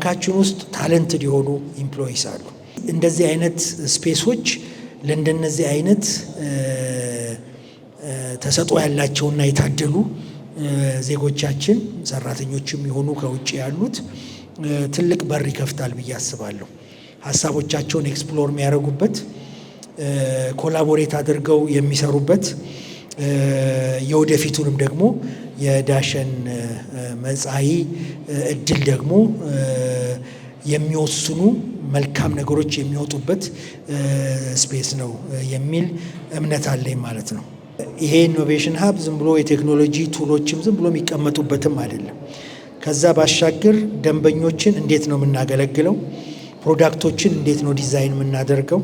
ባንካችን ውስጥ ታለንትድ የሆኑ ኢምፕሎይስ አሉ። እንደዚህ አይነት ስፔሶች ለእንደነዚህ አይነት ተሰጥኦ ያላቸውና የታደሉ ዜጎቻችን ሰራተኞችም የሆኑ ከውጭ ያሉት ትልቅ በር ይከፍታል ብዬ አስባለሁ። ሀሳቦቻቸውን ኤክስፕሎር የሚያደርጉበት፣ ኮላቦሬት አድርገው የሚሰሩበት፣ የወደፊቱንም ደግሞ የዳሸን መጻኢ እድል ደግሞ የሚወስኑ መልካም ነገሮች የሚወጡበት ስፔስ ነው የሚል እምነት አለኝ ማለት ነው። ይሄ ኢኖቬሽን ሀብ ዝም ብሎ የቴክኖሎጂ ቱሎችም ዝም ብሎ የሚቀመጡበትም አይደለም። ከዛ ባሻገር ደንበኞችን እንዴት ነው የምናገለግለው፣ ፕሮዳክቶችን እንዴት ነው ዲዛይን የምናደርገው፣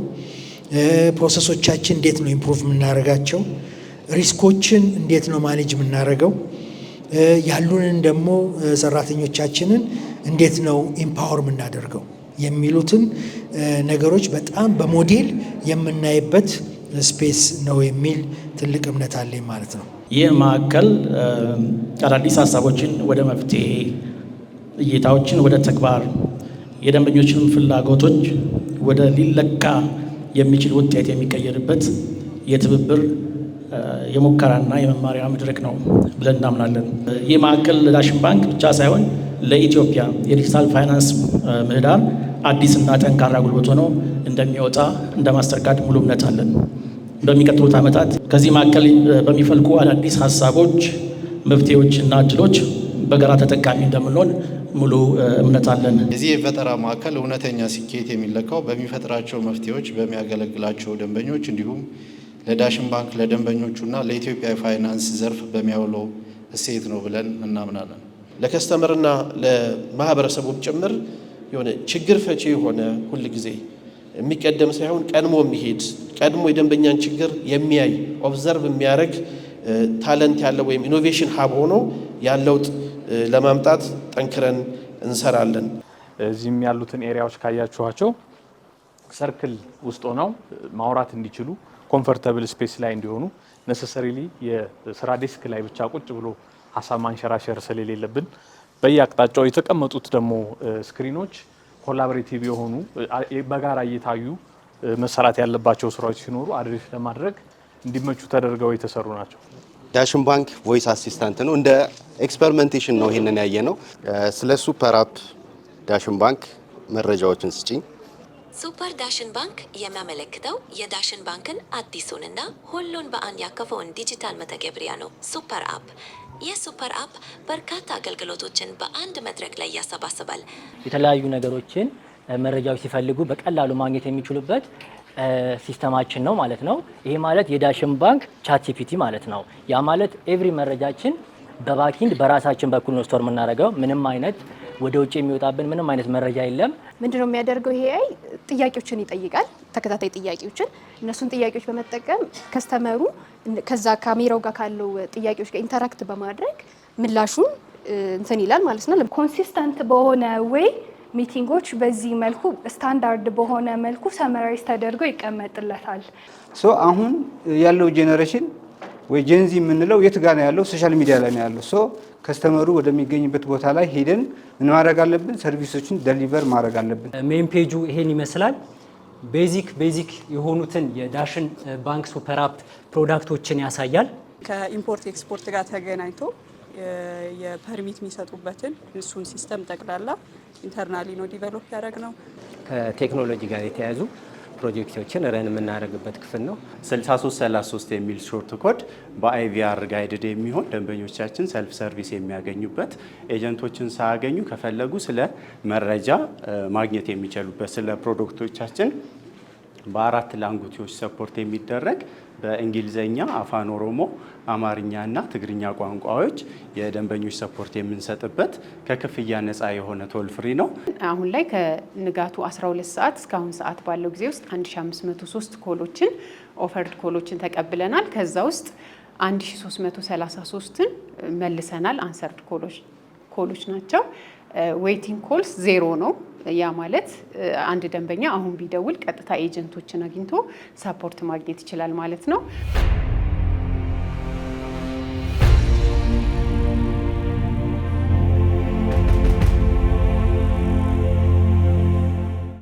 ፕሮሰሶቻችን እንዴት ነው ኢምፕሩቭ የምናደርጋቸው፣ ሪስኮችን እንዴት ነው ማኔጅ የምናደርገው፣ ያሉንን ደግሞ ሰራተኞቻችንን እንዴት ነው ኢምፓወር የምናደርገው የሚሉትን ነገሮች በጣም በሞዴል የምናይበት ስፔስ ነው የሚል ትልቅ እምነት አለኝ ማለት ነው። ይህ ማዕከል አዳዲስ ሀሳቦችን ወደ መፍትሄ፣ እይታዎችን ወደ ተግባር፣ የደንበኞችን ፍላጎቶች ወደ ሊለካ የሚችል ውጤት የሚቀየርበት የትብብር የሙከራና የመማሪያ መድረክ ነው ብለን እናምናለን። ይህ ማዕከል ለዳሽን ባንክ ብቻ ሳይሆን ለኢትዮጵያ የዲጂታል ፋይናንስ ምህዳር አዲስና ጠንካራ ጉልበት ሆኖ እንደሚወጣ እንደ ማስተርካርድ ሙሉ እምነት አለን። በሚቀጥሉት ዓመታት ከዚህ ማዕከል በሚፈልቁ አዳዲስ ሀሳቦች፣ መፍትሄዎችና እድሎች በጋራ ተጠቃሚ እንደምንሆን ሙሉ እምነት አለን። የዚህ የፈጠራ ማዕከል እውነተኛ ስኬት የሚለካው በሚፈጥራቸው መፍትሄዎች፣ በሚያገለግላቸው ደንበኞች እንዲሁም ለዳሽን ባንክ ለደንበኞቹና ለኢትዮጵያ ፋይናንስ ዘርፍ በሚያውለው እሴት ነው ብለን እናምናለን። ለከስተመርና ለማህበረሰቡ ጭምር የሆነ ችግር ፈቺ የሆነ ሁል ጊዜ የሚቀደም ሳይሆን ቀድሞ የሚሄድ ቀድሞ የደንበኛን ችግር የሚያይ ኦብዘርቭ የሚያደርግ ታለንት ያለው ወይም ኢኖቬሽን ሀብ ሆኖ ያለውጥ ለማምጣት ጠንክረን እንሰራለን። እዚህም ያሉትን ኤሪያዎች ካያችኋቸው ሰርክል ውስጥ ሆነው ማውራት እንዲችሉ ኮምፎርታብል ስፔስ ላይ እንዲሆኑ ነሰሰሪሊ የስራ ዴስክ ላይ ብቻ ቁጭ ብሎ ሀሳብ ማንሸራሸር ስለሌለብን በየአቅጣጫው የተቀመጡት ደግሞ ስክሪኖች ኮላቦሬቲቭ የሆኑ በጋራ እየታዩ መሰራት ያለባቸው ስራዎች ሲኖሩ አድሬስ ለማድረግ እንዲመቹ ተደርገው የተሰሩ ናቸው። ዳሽን ባንክ ቮይስ አሲስታንት ነው። እንደ ኤክስፐሪመንቴሽን ነው ይሄንን ያየ ነው። ስለ ሱፐር አፕ ዳሽን ባንክ መረጃዎችን ስጪኝ። ሱፐር ዳሽን ባንክ የሚያመለክተው የዳሽን ባንክን አዲሱንና ሁሉን በአንድ ያቀፈውን ዲጂታል መተግበሪያ ነው። ሱፐር አፕ የሱፐር አፕ በርካታ አገልግሎቶችን በአንድ መድረክ ላይ ያሰባስባል። የተለያዩ ነገሮችን መረጃዎች ሲፈልጉ በቀላሉ ማግኘት የሚችሉበት ሲስተማችን ነው ማለት ነው። ይሄ ማለት የዳሽን ባንክ ቻት ጂፒቲ ማለት ነው። ያ ማለት ኤቭሪ መረጃችን በባኪንድ በራሳችን በኩል ነው ስቶር የምናደርገው። ምንም አይነት ወደ ውጭ የሚወጣብን ምንም አይነት መረጃ የለም። ምንድነው የሚያደርገው? ይሄ አይ ጥያቄዎችን ይጠይቃል፣ ተከታታይ ጥያቄዎችን። እነሱን ጥያቄዎች በመጠቀም ከስተመሩ ከዛ ካሜራው ጋር ካለው ጥያቄዎች ጋር ኢንተራክት በማድረግ ምላሹን እንትን ይላል ማለት ነው። ኮንሲስተንት በሆነ ዌይ ሚቲንጎች በዚህ መልኩ ስታንዳርድ በሆነ መልኩ ሰመራይዝ ተደርገው ይቀመጥለታል። አሁን ያለው ጄኔሬሽን ወይ ጄንዚ የምንለው የት ጋር ነው ያለው? ሶሻል ሚዲያ ላይ ነው ያለው። ከስተመሩ ወደሚገኝበት ቦታ ላይ ሄደን ምን ማድረግ አለብን? ሰርቪሶችን ደሊቨር ማድረግ አለብን። ሜን ፔጁ ይሄን ይመስላል። ቤዚክ የሆኑትን የዳሽን ባንክ ሱፐር አፕ ፕሮዳክቶችን ያሳያል። ከኢምፖርት ኤክስፖርት ጋር ተገናኝቶ የፐርሚት የሚሰጡበትን እሱን ሲስተም ጠቅላላ ኢንተርናሊ ነው ዲቨሎፕ ያደረግነው። ከቴክኖሎጂ ጋር የተያያዙ ፕሮጀክቶችን ረን የምናደርግበት ክፍል ነው። 6333 የሚል ሾርት ኮድ በአይቪአር ጋይድድ የሚሆን ደንበኞቻችን ሰልፍ ሰርቪስ የሚያገኙበት ኤጀንቶችን ሳያገኙ ከፈለጉ ስለ መረጃ ማግኘት የሚችሉበት ስለ ፕሮዳክቶቻችን በ4 ላንጉጆች ሰፖርት የሚደረግ በእንግሊዘኛ፣ አፋን ኦሮሞ፣ አማርኛና ትግርኛ ቋንቋዎች የደንበኞች ሰፖርት የምንሰጥበት ከክፍያ ነፃ የሆነ ቶል ፍሪ ነው። አሁን ላይ ከንጋቱ 12 ሰዓት እስካሁን ሰዓት ባለው ጊዜ ውስጥ 1503 ኮሎችን ኦፈርድ ኮሎችን ተቀብለናል። ከዛ ውስጥ 1333ን መልሰናል። አንሰርድ ኮሎች ናቸው። ዌይቲንግ ኮልስ 0 ነው። ያ ማለት አንድ ደንበኛ አሁን ቢደውል ቀጥታ ኤጀንቶችን አግኝቶ ሰፖርት ማግኘት ይችላል ማለት ነው።